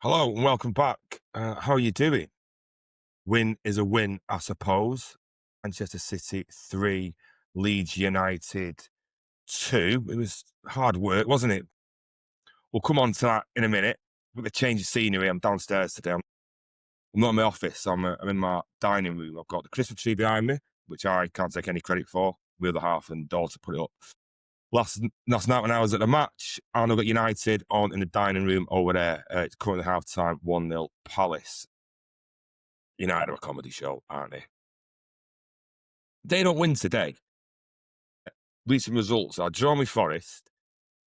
Hello and welcome back. How are you doing? Win is a win, I suppose. Manchester City 3, Leeds United 2. It was hard work, wasn't it? We'll come on to that in a minute. With a change of scenery, I'm downstairs today. I'm not in my office. I'm in my dining room. I've got the Christmas tree behind me, which I can't take any credit for. The other half and daughter put it up. Last night when I was at the match, and I've got United on in the dining room over there. It's currently half time, 1-0 Palace. United are a comedy show, aren't they? They don't win today. Recent results are drawn with Forest,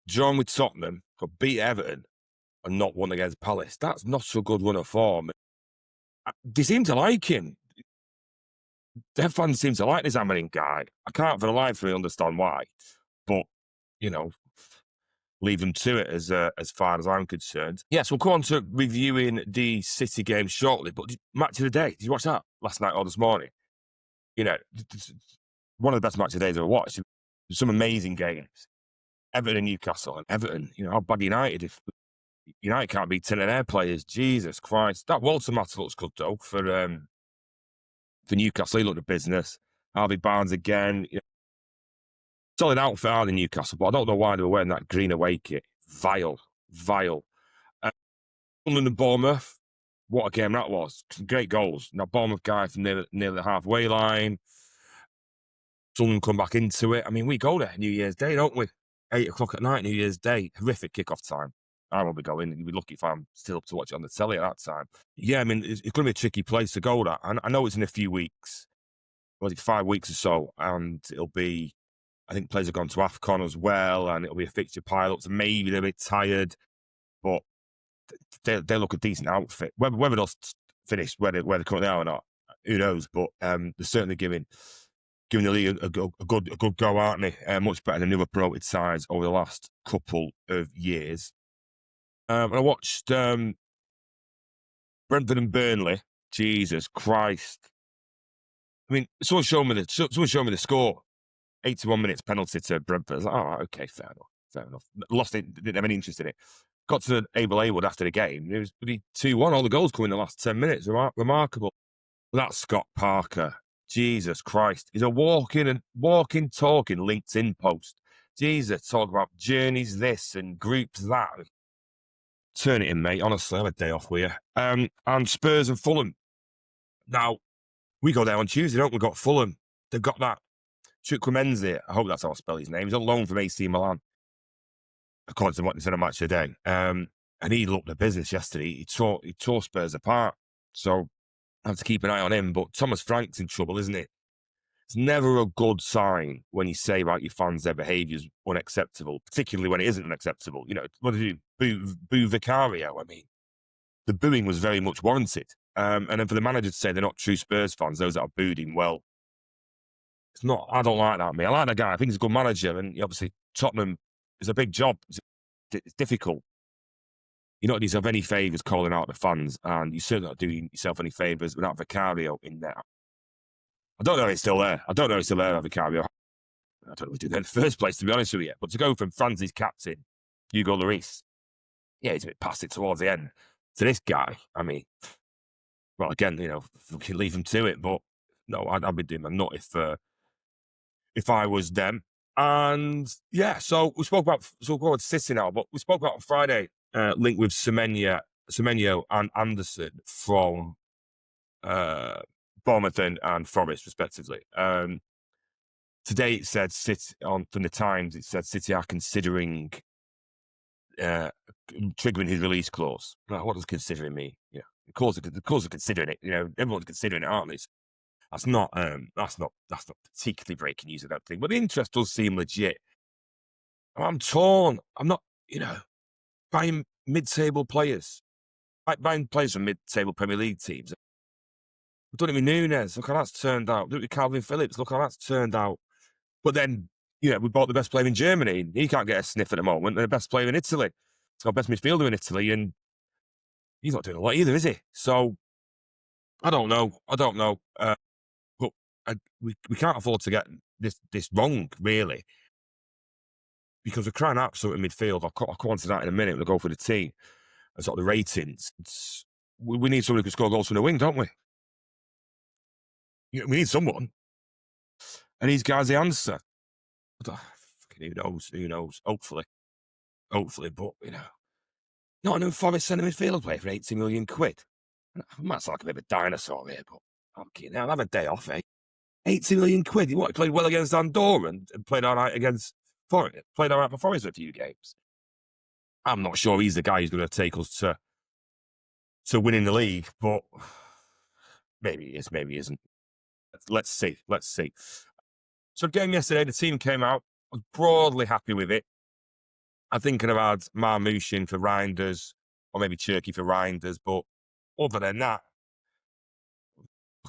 drawn with Tottenham, but beat Everton and not won against Palace. That's not so good run of form. They seem to like him. Their fans seem to like this Amarin guy. I can't for the life of me understand why. But, you know, leave them to it as far as I'm concerned. Yes, we'll come on to reviewing the City game shortly. But match of the day, did you watch that last night or this morning? You know, one of the best matches of the days I've ever watched. Some amazing games. Everton and Newcastle. And Everton, how bad United, if United can't beat 10 of their players, Jesus Christ. That Walter Matter looks good, though, for Newcastle. He looked at business. Harvey Barnes again. Solid outfit out in Newcastle, but I don't know why they were wearing that green away kit. Vile. Sunderland and Bournemouth, what a game that was. Some great goals. Now, Bournemouth guy from near the halfway line. Sunderland come back into it. I mean, we go there New Year's Day, don't we? 8 o'clock at night, New Year's Day. Horrific kickoff time. I won't be going. You'd be lucky if I'm still up to watch it on the telly at that time. Yeah, I mean, it's going to be a tricky place to go, that. And I know it's in a few weeks. Was it 5 weeks or so? And it'll be, I think players have gone to AFCON as well, and it'll be a fixture pile-up. So maybe they're a bit tired, but they look a decent outfit. Whether they'll finish where they currently are or not, who knows? But they're certainly giving the league a good go, aren't they? Much better than the other promoted sides over the last couple of years. I watched Brentford and Burnley. Jesus Christ! I mean, someone showed me the score. 81 minutes penalty to Brentford. I was like, oh, okay, fair enough. Lost it, didn't have any interest in it. Got to Abel Haywood after the game. It was 2-1. All the goals come in the last 10 minutes. Remarkable. That's Scott Parker. Jesus Christ. He's a walking, talking LinkedIn post. Jesus, talk about journeys this and groups that. Turn it in, mate. Honestly, I have a day off with you. And Spurs and Fulham. Now, we go there on Tuesday, don't we? We've got Fulham. They've got that Chukwuemeka, I hope that's how I spell his name. He's on loan from AC Milan, according to what they said on Match of the Day. And he looked at business yesterday. He tore Spurs apart. So I have to keep an eye on him. But Thomas Frank's in trouble, isn't it? It's never a good sign when you say about your fans their behaviour is unacceptable, particularly when it isn't unacceptable. What did you boo Vicario? I mean, the booing was very much warranted. And then for the manager to say they're not true Spurs fans, those that have booed him, well, it's not. I don't like that, mate. I like that guy. I think he's a good manager. And obviously, Tottenham is a big job. It's difficult. You're not doing yourself any favours calling out the fans, and you're certainly not doing yourself any favours without Vicario in there. I don't know if he's still there. Vicario. I don't know if he did that in the first place, to be honest with you. But to go from France's captain, Hugo Lloris, yeah, he's a bit past it towards the end. To this guy, I mean, well, again, we can leave him to it. But no, I'd be doing my nut if I was them. And yeah, so we spoke about City now, but we spoke about on Friday, linked with Semenyo and Anderson from Bournemouth and Forest, respectively. Today it said from the Times, it said City are considering triggering his release clause. Now, what does considering mean? Yeah, of course they're considering it. Everyone's considering it, aren't they? That's not particularly breaking news, I don't think. But the interest does seem legit. I'm torn. I'm not, buying mid-table players. Buying players from mid-table Premier League teams. We've done it with Nunes. Look how that's turned out. Done it with Calvin Phillips. Look how that's turned out. But then, we bought the best player in Germany. He can't get a sniff at the moment. And the best player in Italy. It's our best midfielder in Italy. And he's not doing a lot either, is he? So, I don't know. But we can't afford to get this wrong, really, because we're crying out for something in midfield. I'll come on to that in a minute. We'll go for the team. sort of the ratings. We need someone who can score goals from the wing, don't we? We need someone. And these guys the answer. Who knows? Who knows? Hopefully. But, Nottingham Forest centre midfield play for 80 million quid. I might sound like a bit of a dinosaur here, but I'll have a day off, eh? 80 million quid. He played well against Andorra and played all right against Forest. Played all right for Forest for a few games. I'm not sure he's the guy who's going to take us to winning the league, but maybe he is, maybe he isn't. Let's see. So the game yesterday, the team came out. I was broadly happy with it. I think I'd have had Marmouche for Reinders, or maybe Cherky for Reinders, but other than that,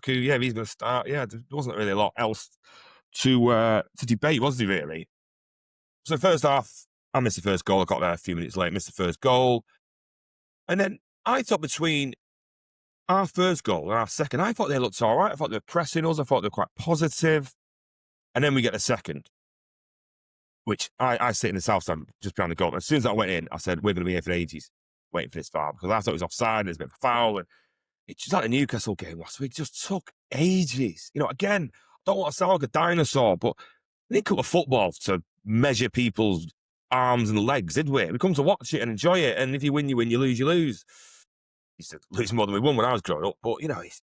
he's going to start. Yeah, there wasn't really a lot else to debate, was there, really? So first half, I missed the first goal. I got there a few minutes late, missed the first goal. And then I thought between our first goal and our second, I thought they looked all right. I thought they were pressing us. I thought they were quite positive. And then we get the second, which I sit in the south stand just behind the goal. As soon as I went in, I said, we're going to be here for ages waiting for this foul, because I thought it was offside, there's a bit of a foul. And it's just like the Newcastle game last week, just took ages. Again, I don't want to sound like a dinosaur, but we didn't come to football to measure people's arms and legs, did we? We come to watch it and enjoy it. And if you win, you win. You lose, you lose. He said lose more than we won when I was growing up. But, it's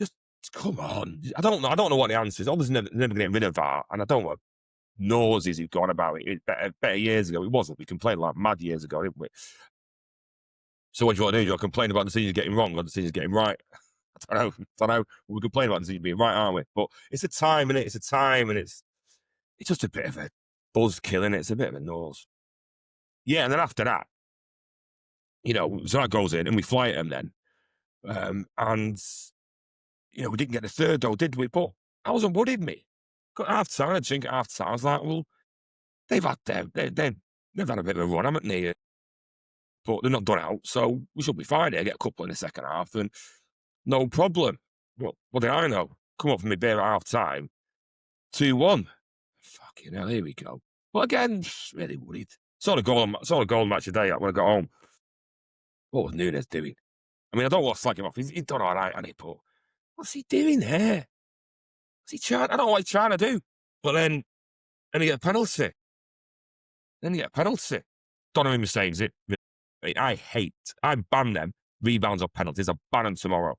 just, come on. I don't know what the answer is. Obviously, never getting rid of VAR. And I don't want noises who've gone about it. Better years ago. It wasn't. We complained like mad years ago, didn't we? So what do you want to do? Do you want to complain about the decisions getting wrong or the decisions getting right? I don't know. We complain about the decisions being right, aren't we? But it's a time, innit? It's a time, and it's just a bit of a buzzkill, innit? It's a bit of a nose. Yeah, and then after that, so that goes in and we fly at them then. And, we didn't get the third though, did we? But that wasn't worried me. Got half time, I think at half time, I was like, well, they've had a bit of a run, haven't they? But they're not done out, so we should be fine here. Get a couple in the second half, and no problem. Well, what do I know? Come up from my beer at half time, 2-1. Fucking hell, here we go. But again, really worried. Saw the goal match today when I got home. What was Nunes doing? I mean, I don't want to slag him off. He's done all right, hasn't he? But what's he doing there? What's he trying? I don't know what he's trying to do. But then he get a penalty. Donovan saves it. I ban them rebounds or penalties. I ban them tomorrow.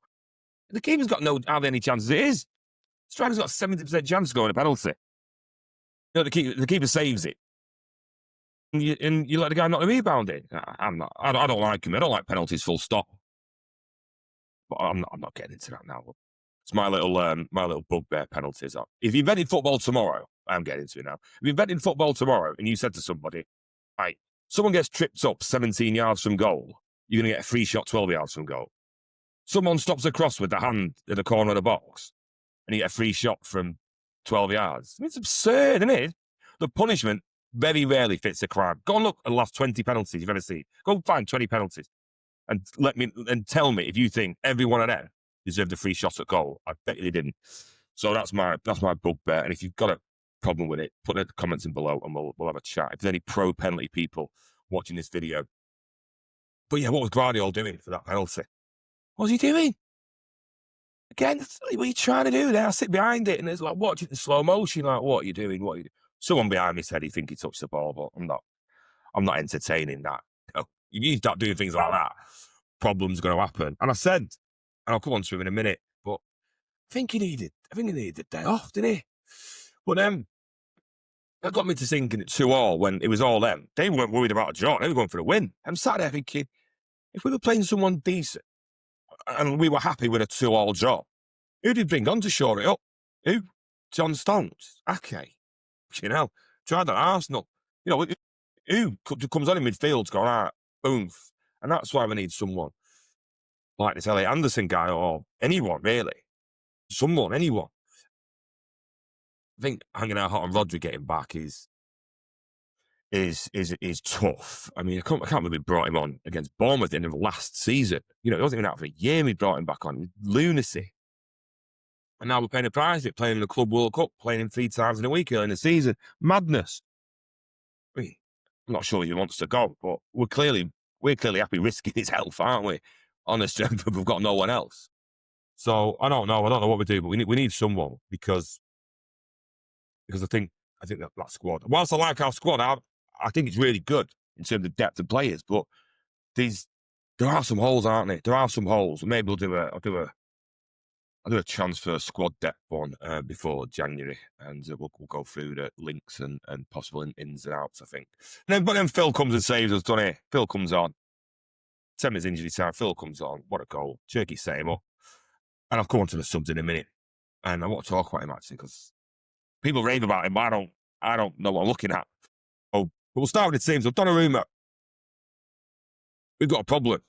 The keeper's got hardly any chances. It is. Striker's got 70% chance of going a penalty. The keeper saves it. And you let the guy knock the rebound in. I don't like him. I don't like penalties, full stop. But I'm not getting into that now. It's my little bugbear, penalties. If you invented football tomorrow, I'm getting into it now. If you invented football tomorrow and you said to somebody, right, someone gets tripped up 17 yards from goal, you're going to get a free shot 12 yards from goal. Someone stops a cross with the hand at the corner of the box and you get a free shot from 12 yards. I mean, it's absurd, isn't it? The punishment very rarely fits the crime. Go and look at the last 20 penalties you've ever seen. Go and find 20 penalties and tell me if you think every one of them deserved a free shot at goal. I bet you they didn't. So that's my bugbear. And if you've got a problem with it, put it in the comments in below and we'll have a chat. If there's any pro penalty people watching this video. But yeah, what was Guardiola doing for that penalty? What was he doing? Again, what are you trying to do there? I sit behind it and it's like watching in slow motion, like, what are you doing? What are you doing? Someone behind me said he think he touched the ball, but I'm not entertaining that. If you start doing things like that, problems going to happen. And I said, and I'll come on to him in a minute, but I think he needed a day off, didn't he? But that got me to thinking it 2-2 when it was all them. They weren't worried about a draw. They were going for the win. I'm sat there thinking, if we were playing someone decent and we were happy with a 2-2 draw, who did he bring on to shore it up? Who? John Stones? Okay. Tried that Arsenal. Who comes on in midfield to go, all right, boom. And that's why we need someone like this Elliot Anderson guy or anyone, really. Anyone. I think hanging out hot on Rodri getting back is tough. I mean, I can't believe we brought him on against Bournemouth at the end of last season. He wasn't even out for a year. We brought him back on. Lunacy. And now we're paying a price for it, playing in the Club World Cup, playing him 3 times in a week early in the season. Madness. I mean, I'm not sure he wants to go, but we're clearly we're clearly happy risking his health, aren't we? On the strength of we've got no one else. So I don't know what we do, but we need someone because I think that squad. Whilst I like our squad, I think it's really good in terms of depth of players, but there are some holes, aren't there? There are some holes. Maybe I'll do a transfer squad depth one before January, and we'll go through the links and possible ins and outs, I think. But then Phil comes and saves us, doesn't he? Phil comes on. 10 minutes injury time, Phil comes on. What a goal. Cherky set him up. And I'll come on to the subs in a minute. And I want to talk about him, actually, because people rave about him, but I don't know what I'm looking at. Oh, but we'll start with the teams. I've done a rumour. We've got a problem.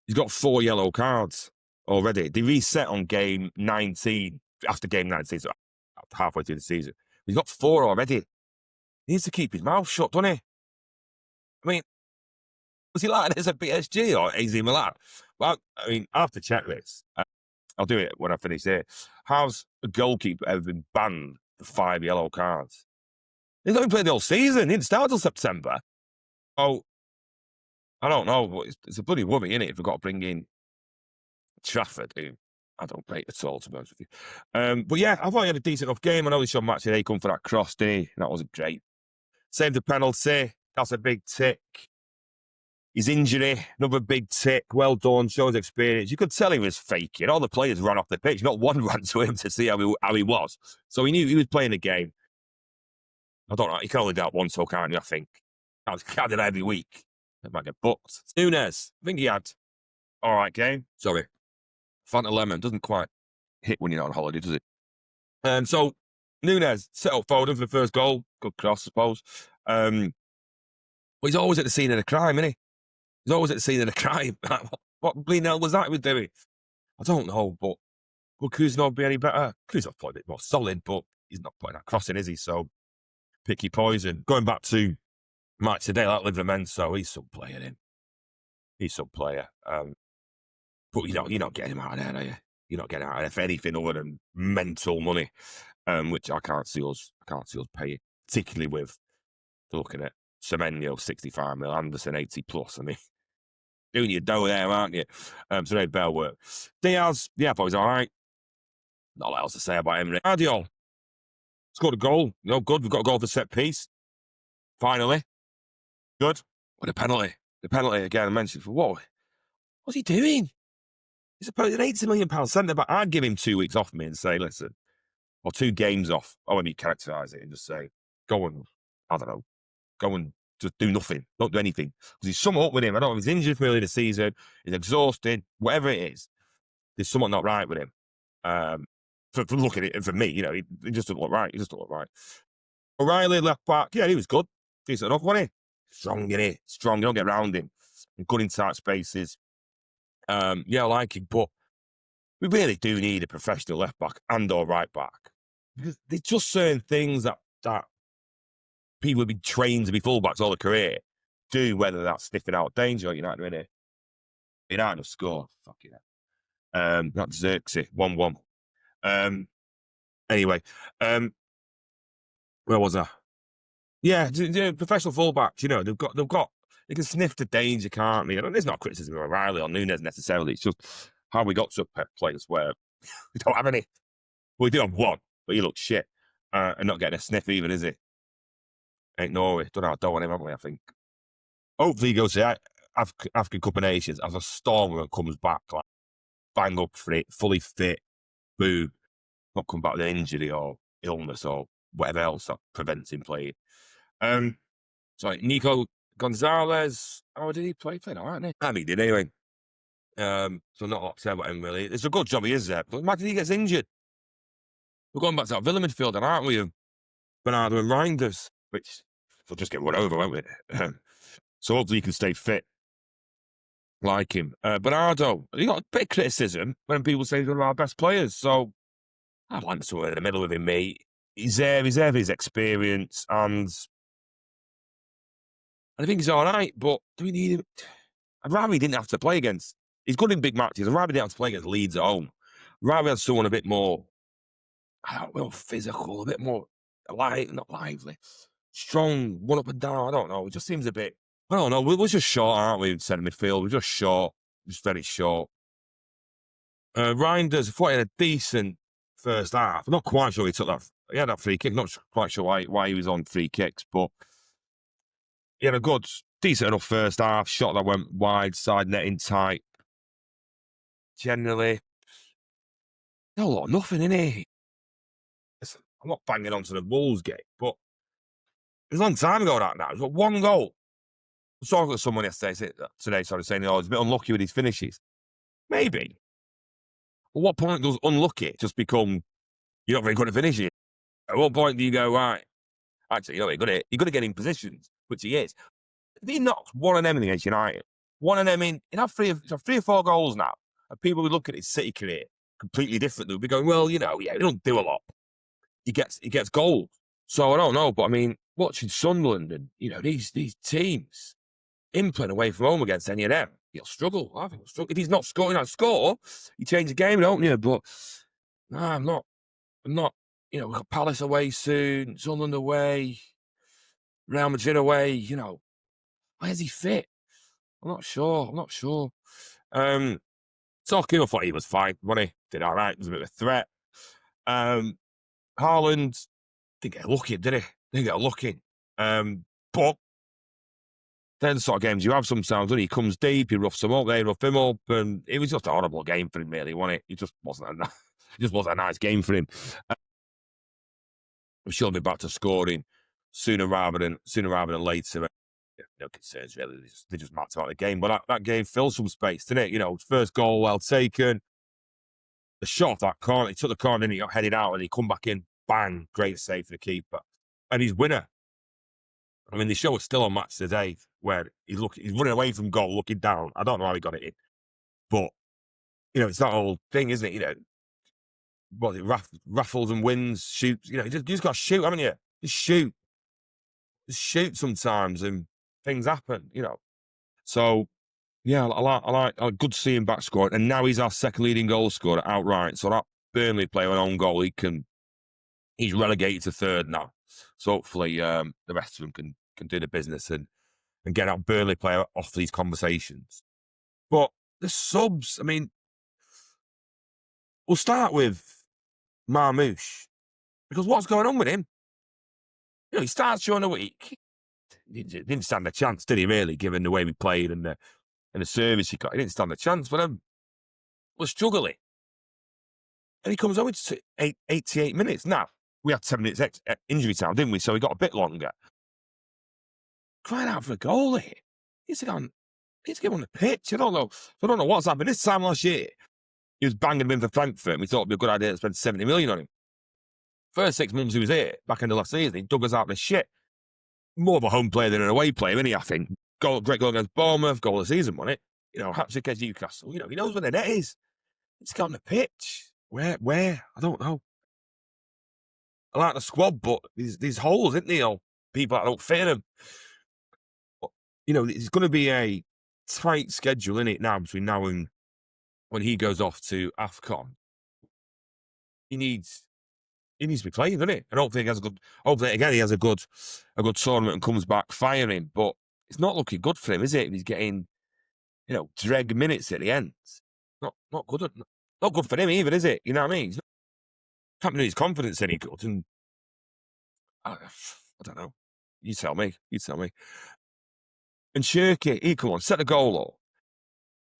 He's got 4 yellow cards already. They reset on game 19, after game 19, so halfway through the season. He's got 4 already. He needs to keep his mouth shut, doesn't he? I mean, was he like this at PSG or AZ Milan? Well, I mean, I have to check this. I'll do it when I finish here. How's a goalkeeper ever been banned for 5 yellow cards? He's not even played the whole season. He didn't start till September. Oh, I don't know, but it's a bloody worry, isn't it, if we've got to bring in Trafford, who I don't rate at all, to be honest with you. But yeah, I thought he had a decent enough game. I know he showed match today, come for that cross, didn't he? That wasn't great. Saved the penalty. That's a big tick. His injury, another big tick. Well done, shows experience. You could tell he was faking. All the players ran off the pitch. Not one ran to him to see how he was. So he knew he was playing the game. I don't know. You can only do that once, so can't you, I think? I can't do that every week. They might get booked. Nunes, I think he had all right game. Sorry. Fanta Lemon doesn't quite hit when you're not on holiday, does it? So Nunes set up Foden for the first goal. Good cross, I suppose. But he's always at the scene of the crime, isn't he? He's always at the scene of the crime. What bleeding hell was that he was doing? I don't know, but will Kuzno be any better? Kuzno's probably a bit more solid, but he's not putting that cross in, is he? So pick your poison. Going back to match today, like Livramento, he's some player, then. He's some player. But you're not getting him out of there, are you? You're not getting out of there for anything other than mental money, which I can't see us paying, particularly with looking at Semenyo 65 mil, Anderson 80 plus. I mean, doing your dough there, aren't you? So they better work. Diaz, yeah, but he's all right. Not a lot else to say about him. Guardiola scored a goal. Good. We've got a goal for set piece. Finally. Good. What a penalty. The penalty again, I mentioned for what? What's he doing? He's an £80 million centre back. I'd give him 2 weeks off me and say, listen, or 2 games off. I want me to characterise it and just say, go and, I don't know, go and just do nothing. Don't do anything. Because he's something up with him. I don't know if he's injured for early the season, he's exhausted, whatever it is. There's something not right with him. For looking at it, for me, he just doesn't look right. He just doesn't look right. O'Reilly, left back, yeah, he was good. Decent enough, wasn't he? Strong, in it. Strong, you don't get around him. Good in tight spaces. Yeah, I like him, but we really do need a professional left back and or right back. Because there's just certain things that people have been trained to be fullbacks all their career do, whether that's sniffing out danger or United winning. United have scored. Fuck yeah. That deserves it. 1-1. Anyway, where was I? Yeah, professional fullbacks, they can sniff the danger, can't they? There's not criticism of O'Reilly or Nunes necessarily. It's just how we got to a place where we don't have any. We do have one, but he looks shit. And not getting a sniff even, is it? Ain't Norway. Don't want him, haven't we, I think. Hopefully he goes to African Cup of Nations as a stormer and comes back, like, bang up for it, fully fit, boom. Not come back with an injury or illness or whatever else that prevents him playing. Sorry, Nico Gonzalez. Oh, did he play? Played all right, didn't he? I mean, he did anyway. So not a lot to say about him, really. It's a good job he is there. But imagine he gets injured. We're going back to that Villa midfielder, aren't we? Bernardo and Reinders, which we'll just get run over, won't we? So hopefully he can stay fit. Like him. Bernardo, he got a bit of criticism when people say he's one of our best players. So I'd like somewhere in the middle with him, mate. He's there for his experience, and I think he's all right, but do we need him? I'd rather he didn't have to play against. He's good in big matches. I'd rather he didn't have to play against Leeds at home. I'd rather have someone a bit more, physical, a bit more not lively, strong, one up and down. I don't know. It just seems a bit I don't know. We're just short, aren't we? In centre midfield, we're just short, just very short. Reinders, I thought he had a decent first half. I'm not quite sure he took that. He had that free kick. Not quite sure why he was on free kicks, but he had a good, decent enough first half. Shot that went wide, side netting tight. Generally, no lot, nothing in it. I'm not banging onto the Wolves game, but it was a long time ago that now. It was one goal. I saw with someone today, saying, oh, he's a bit unlucky with his finishes. Maybe. At what point does unlucky just become you're not very good at finishing? At what point do you go, right, actually, you're good at getting positions, which he is. If he knocks one of them in against United, one of them in, he'd have three or four goals now, and people would look at his City career completely different. They'd be going, well, he don't do a lot. He gets goals. So I don't know, but I mean, watching Sunderland and, these teams, him playing away from home against any of them, he'll struggle. I think he'll struggle. If he's not scoring, you change the game, don't you? But no, I'm not. We've got Palace away soon, Sunderland away, Real Madrid away. Where's he fit? I'm not sure. Talking, I thought he was fine. Wasn't he? Did all right. Was a bit of a threat. Haaland didn't get lucky, did he? Didn't get lucky. But then the sort of games you have sometimes, when he comes deep, he roughs them up, they rough him up, and it was just a horrible game for him, really, wasn't it? It just wasn't a nice game for him. I'm sure he'll be back to scoring sooner rather than later. No concerns, really. They just mapped out the game. But that game filled some space, didn't it? First goal, well taken. The shot off that corner, he took the corner and he got headed out and he come back in, bang, great save for the keeper. And he's winner. I mean, the show is still on Match Today where he's running away from goal, looking down. I don't know how he got it in. But, it's that whole thing, isn't it? What is it, raffles and wins, shoots. You just got to shoot, haven't you? Just shoot. Just shoot sometimes and things happen, So, yeah, I like good to see him back scoring. And now he's our second leading goal scorer outright. So that Burnley player on own goal, he's relegated to third now. So hopefully the rest of them can do the business and get that Burnley player off these conversations. But the subs, I mean, we'll start with Marmoush. Because what's going on with him? He starts during the week. He didn't stand a chance, did he, really, given the way we played and the service he got. He didn't stand a chance, but we're struggling. And he comes over to 88 minutes. Now, we had 7 minutes injury time, didn't we? So he got a bit longer. Crying out for a goal here. He's get on the pitch. I don't know what's happened. This time last year, he was banging him in for Frankfurt, and we thought it'd be a good idea to spend 70 million on him. First 6 months he was here, back in the last season, he dug us out of the shit. More of a home player than an away player, isn't he, I think? Great goal against Bournemouth, goal of the season, wasn't it? Hat-trick against Newcastle. He knows where the net is. He's got on the pitch. Where? I don't know. I like the squad, but these holes, isn't there? People that don't fit in them. But, it's going to be a tight schedule, isn't it, now, between now and when he goes off to AFCON. He needs to be playing, doesn't he? I don't think he has a good. Hopefully, again, he has a good tournament and comes back firing. But it's not looking good for him, is it? He's getting, dreg minutes at the end. Not good. Not good for him either, is it? You know what I mean? Can't believe his confidence any good. And I don't know. You tell me. And Cherky, come on, set the goal up.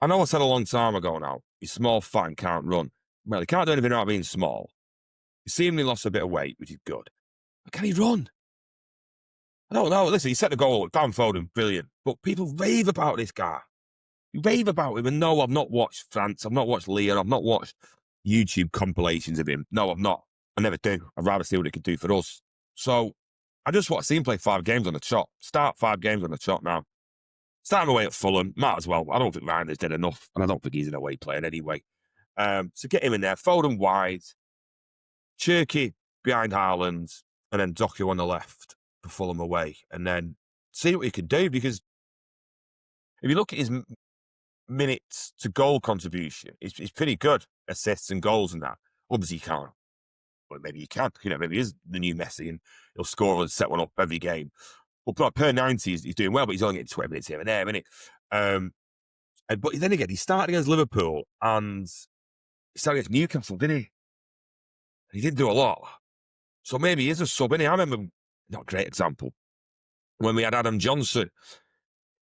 I know I said a long time ago now, he's small, fat, and can't run. Well, he can't do anything without being small. He seemingly lost a bit of weight, which is good. But can he run? I don't know. Listen, he set the goal. Dan Foden, brilliant. But people rave about this guy. You rave about him. And no, I've not watched France. I've not watched Leon. I've not watched YouTube compilations of him. No, I've not. I never do. I'd rather see what he could do for us. So I just want to see him play 5 games on the trot. Start 5 games on the trot now. Start him away at Fulham. Might as well. I don't think Ryan did enough. And I don't think he's an away player anyway. So get him in there. Foden wide. Cherky behind Haaland, and then Doku on the left for Fulham away, and then see what he can do. Because if you look at his minutes to goal contribution, it's pretty good. Assists and goals and that. Obviously, he can't. But maybe he can. Maybe he is the new Messi and he'll score and set one up every game. Well, per 90, he's doing well, but he's only getting 20 minutes here and there, isn't he? But then again, he started against Liverpool and he started against Newcastle, didn't he? He didn't do a lot. So maybe he is a sub, innit? I remember, not a great example, when we had Adam Johnson.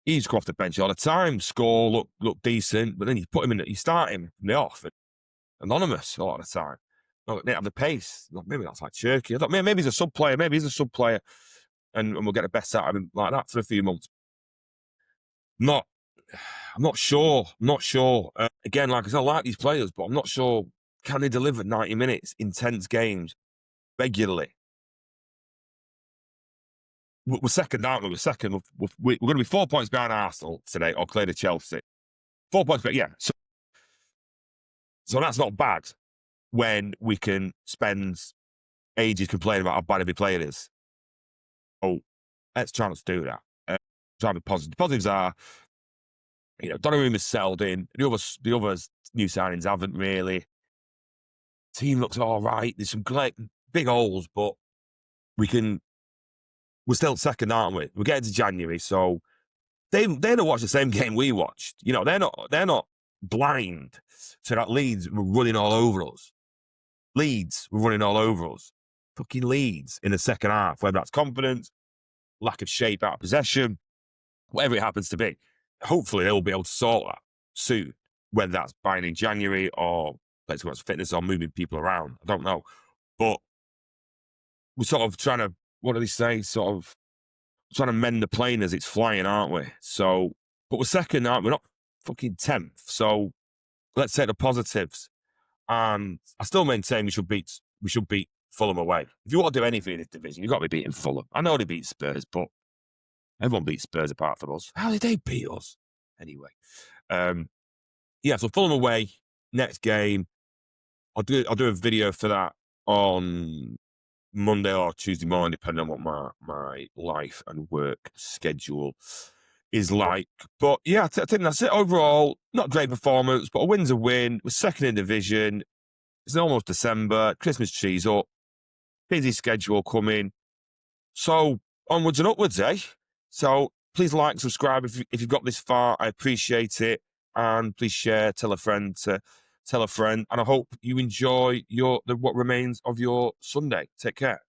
He used to go off the bench all the time, score, look decent, but then you put him in, you start him from the off, anonymous all the time. No, they have the pace. Maybe that's like Cherky. I thought maybe he's a sub player. Maybe he's a sub player, and we'll get the best out of him like that for a few months. I'm not sure. I'm not sure. Again, like I said, I like these players, but I'm not sure. Can they deliver 90 minutes, intense games regularly? We're second, aren't we? We're second. We're going to be 4 points behind Arsenal today, or clear to Chelsea. 4 points, but yeah. So that's not bad when we can spend ages complaining about how bad every player is. Oh, let's try not to do that. Try to be positive. The positives are, Donnarumma has settled in. The others new signings haven't really. Team looks all right. There's some great big holes, but we're still second, aren't we? We're getting to January, so they don't watch the same game we watched. They're not blind to that Leeds were running all over us. Leeds were running all over us. Fucking Leeds in the second half, whether that's confidence, lack of shape out of possession, whatever it happens to be. Hopefully they'll be able to sort that soon, whether that's buying in January or let's go fitness or moving people around. I don't know. But we're sort of trying to, what do they say? Sort of trying to mend the plane as it's flying, aren't we? So, but we're second, aren't we? We're not fucking 10th. So let's take the positives. And I still maintain we should beat Fulham away. If you want to do anything in this division, you've got to be beating Fulham. I know they beat Spurs, but everyone beats Spurs apart from us. How did they beat us? Anyway. So Fulham away, next game. I'll do a video for that on Monday or Tuesday morning, depending on what my life and work schedule is like. But yeah, I think that's it. Overall, not a great performance, but a win's a win. We're second in division. It's almost December. Christmas tree's up. Busy schedule coming. So onwards and upwards, eh? So please like, subscribe if you've got this far. I appreciate it. And please share, tell a friend to tell a friend. And I hope you enjoy what remains of your Sunday. Take care.